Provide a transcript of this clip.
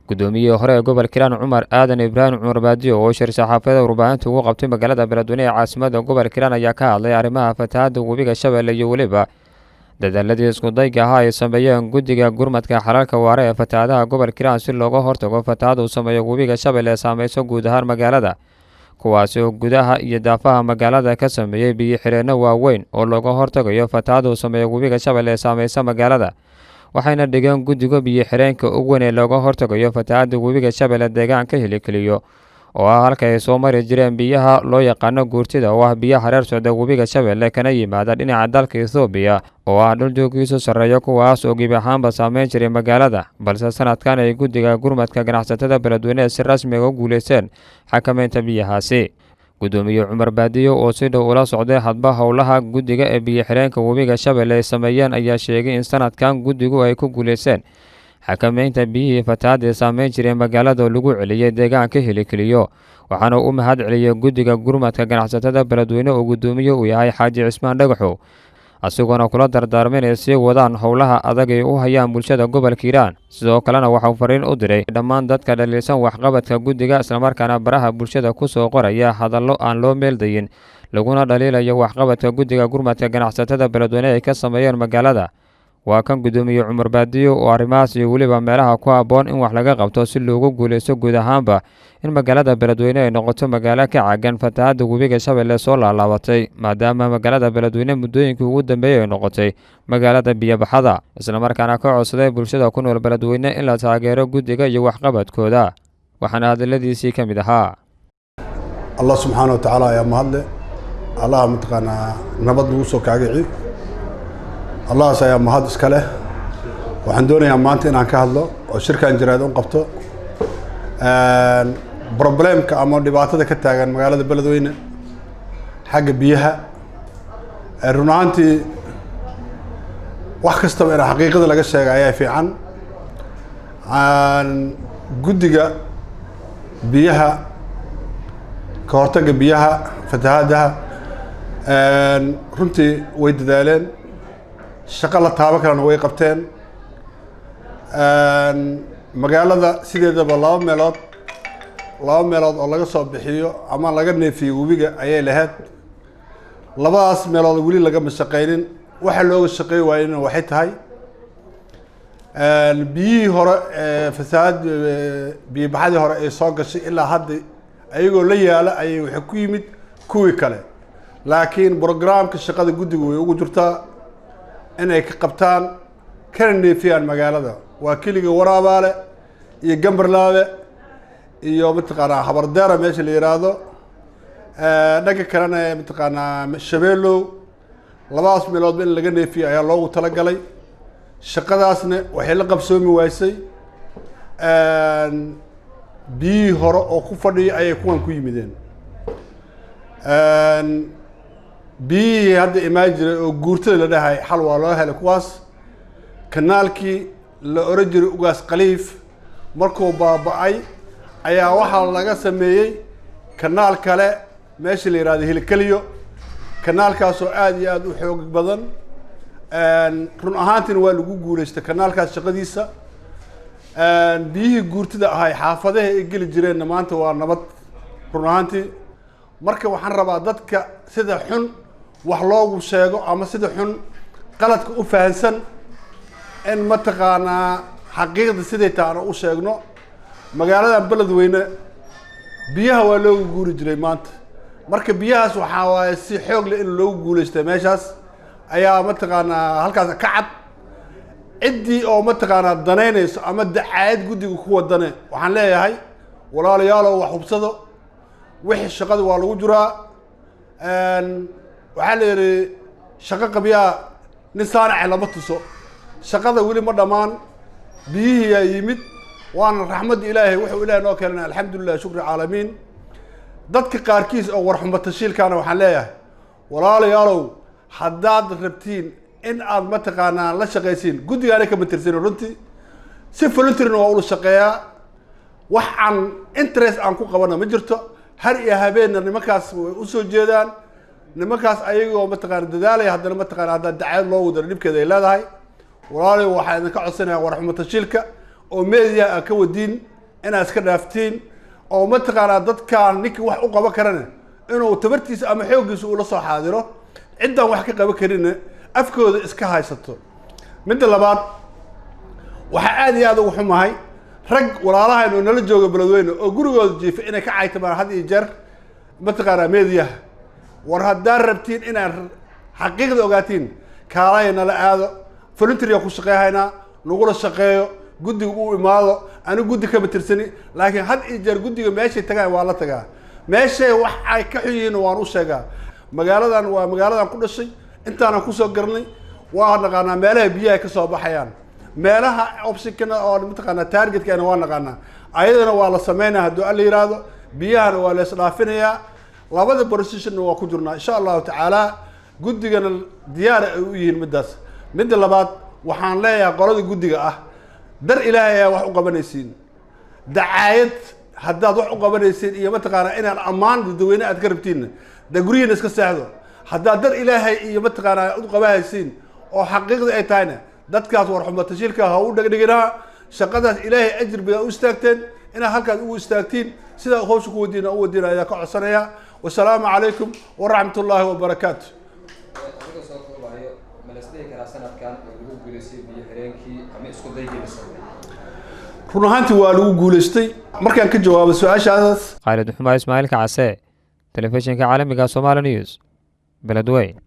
guddoomiyihii hore ee gobolka Hiiraan Cumar Aadan Ibraahim Cumar Baadiyo oo shir saxaafada warbaahinta ugu qabtay magaalada Beledweyne ee caasimadda gobolka Hiiraan ayaa ka hadlay arrimaha fatahaadda webiga Shabeelle iyo weliba dadaaladii isku dayga ahaa ay sameeyeen guddiga gurmadka xalalka waara ee fatahaadaha gobolka Hiiraan si looga hortago fatahaadda uu sameeyo webiga Shabeelle ee saameyso guud ahaan magaalada, kuwaasi oo gudaha iyo daafaha magaalada ka sameeyey biyo xireenno waaweyn oo looga hortagayo fatahaadda uu sameeyo webiga Shabeelle ee saameysa magaalada, waxayna dhigeen guddiga biyo xireenka ugu weyn ee looga hortagayo fatahaadda webiga Shabeelle deegaanka Hilikaliyo oo ah halka ay soo mari jireen biyaha loo yaqaano guurtida oo ah biyaha reer socda webiga Shabeelle kana yimaada dhinaca dalka Itoobiya oo ah dhul jooggiisu sarreeyo kuwaas oo gebi ahaanba saameyn jiray magaalada, balse sanadkan ay guddiga gurmadka ganacsatada Beledweyne si rasmi ah u guuleysteen xakameynta biyahaasi. Gudoomiye Cumar Baadiyo oo si dhow ula socday hadba howlaha guddiga ee biyo xireenka webiga Shabeelle ay sameeyeen ayaa sheegay in sanadkan guddigu ay ku guuleysteen xakameynta biyihii fatahaadda ee saameyn jiray magaalada oo lagu celiyey deegaanka Hilikaliyo, waxaana u mahad celiyey guddiga gurmadka ganacsatada Beledweyne oo guddoomiye u yahay Xaaji Cismaan Dhagaxow, asigoona kula dardaarmay inay sii wadaan howlaha adag ay u hayaan bulshada gobolka Hiiraan. Sidoo kalena waxau fariin u diray dhammaan dadka dhaliilsan waxqabadka guddiga islamarkaana baraha bulshada ku soo qoraya hadallo aan loo meeldayin laguna dhaliilayo waxqabadka guddiga gurmadka ganacsatada Beledweyne ay ka sameeyeen magaalada. Waa kan Gudoomiye Cumar Baadiyo oo arrimahaas iyo weliba meelaha ku habboon in wax laga qabto si loogu guuleysto guud ahaanba in magaalada Beledweyne ay noqoto magaalo ka caagan fatahaadda webiga Shabeelle soo laalaabatay, maadaama magaalada Beledweyne muddooyinkii ugu dambeeyay ay noqotay magaalada biyo-baxada, islamarkaana ka codsaday bulshada ku nool Beledweyne in la taageero guddiga iyo waxqabadkooda, waxaana hadaladiisii ka mid ahaa. Allah subxaanahu wa tacaala ayaa mahadle, allaha mataqaanaa nabad lagu soo kaagaci, allahaas ayaa mahad iska leh. waxaan doonayaa maanta inaan ka hadlo oo shirkan jiraad u qabto problemka ama dhibaatada ka taagan magaalada Beledweyne xagga biyaha. run ahaantii wax kastaba in xaqiiqada laga sheego ayaa fiican. guddiga biyaha ka hortagga biyaha fatahaadaha runtii way dadaaleen, shaqo la taaban karana way qabteen. magaalada sideedaba laba meelood oo laga soo bixiyo ama laga neefiyo webiga ayay lahayd. labadaas meelood weli lagama shaqaynin. waxa looga shaqeey waayena waxay tahay biyihii hore fasaad biyo baxadii hore ay soo gashay ilaa hadda ayagoo la yaala ayay waxa ku yimid kuwii kale, laakiin programka shaqada guddiga way ugu jirtaa inay ka qabtaan kana neefiyaan magaalada. waa keliga Waraabaale iyo Gambarlaabe iyo mataqaanaa Habardeera meesha la yiraahdo, dhaga kalena mataqaanaa Shabeellow. labadaas meelood in laga neefiyo ayaa loogu talagalay. shaqadaasna waxay la qabsoomi waysay biyihii hore oo ku fadhiya ayay kuwan ku yimideen. biyihii hadda imaan jiray oo guurtada la dhahay xal waa loo helay kuwaas. kanaalkii la oran jiray Ugaas Khaliif markuu baaba'ay ayaa waxaa laga sameeyey kanaal kale meesha la yiraahdo Hilikaliyo. kanaalkaas oo aad iyo aad u xoog badan, run ahaantiina waa lagu guuleystay kanaalkaas shaqadiisa. biyihii guurtada ahay xaafadaha ay geli jireen maanta waa nabad run ahaantii. marka waxaan rabaa dadka sida xun wax loogu sheego ama sida xun qaladka u fahansan in mataqaanaa xaqiiqda siday taana u sheegno. magaalada Beledweyne biyaha waa loogu guuri jiray maanta, marka biyahaas waxaa waaye si xoog leh in loogu guuleystay meeshaas ayaa mataqaanaa halkaas ka cad. ciddii oo mataqaanaa danaynayso ama dacaayad guddiga ku wadane waxaan leeyahay walaalayaalow wax hubsado, wixii shaqada waa lagu jiraa. waxaa la yidhi shaqo qabyaa nin saanace lama tuso. shaqada weli ma dhammaan, biyihii yaa yimid, waana raxmadda ilaahay wuxuu ilaahay noo keenay alxamdulilah shukri caalamiin. dadka qaarkiis oo warxumo tashiilkaana waxaan leeyahay walaalayaalow haddaad rabtiin in aad mataqaanaa la shaqaysiin guddigaana kama tirsanin. runtii si volunteerna waa ula shaqeeyaa, wax aan interest aan ku qabana ma jirto. har iyo habeenna nimankaas way u soo jeedaan. nimankaas ayagoo mataqaana dadaalaya haddana mataqaana haddaa dacaayad loo wadana dhibkeeda ay leedahay. walaalayaal waxaan idinka codsanayaa warxumo tashiilka oo meediyaha aan ka wadiin inaad iska dhaaftiin oo mataqaanaa dadkaan ninka wax u qaban karana inuu tabartiisa ama xooggiisa ula soo xaadiro ciddaan wax ka qaban karina afkooda iska haysato. midda labaad waxaa aad iyo aad ugu xumahay rag walaalahayn oo nala jooga beledweyne oo gurigooda jiifa inay ka caytamaan had iyo jeer mataqaanaa meediyaha. war haddaad rabtiin inaad xaqiiqda ogaatiin kaalaya nala aado volunteer ku shaqeehaynaa nagula shaqeeyo guddiga uu imaado anigu guddi kama tirsani laakiin had iyo jeer guddiga meeshay tagaan waa la tagaa meeshay wax ay ka xun yihiin waan u sheegaa. magaaladan waa magaaladan ku dhashay intaanan kusoo garnay waa naqaanaa meelaha biyaha ka soo baxayaan meelaha optionkana oo mataqaanaa targetkana waa naqaanaa ayadana waa la sameynaa hadduu alla yiraahdo biyahana waa la isdhaafinayaa labada position waa ku jirnaa insha allahu tacaala guddigana diyaar ay u yihiin midaas. midda labaad waxaan leeyahay qolada guddiga ah dar ilaahay ayaa wax u qabanaysiin dacaayad haddaad wax u qabanaysiin iyo mataqaanaa inaan ammaan dadweyne aad ka rabtiin da guryihiina iska seexdo haddaad dar ilaahay iyo mataqaanaa u qabahaysiin oo xaqiiqda ay tahayna dadkaas war xumo tashiilka ha u dhegdheginaa shaqadaas ilaahay ajir bay u istaagteen inaad halkaas ugu istaagtiin sida hawsha ku wadiina u wadiina ayaa ka codsanaya. wasalaamu calaykum waraxmatullaahi wabarakaatu. run ahaantii waa lagu guulaystay markaan ka jawaabo su-aashaas. Khaalid Xumaa Ismaaciil Kacase, telefishinka caalamiga Somali News, Beledweyne.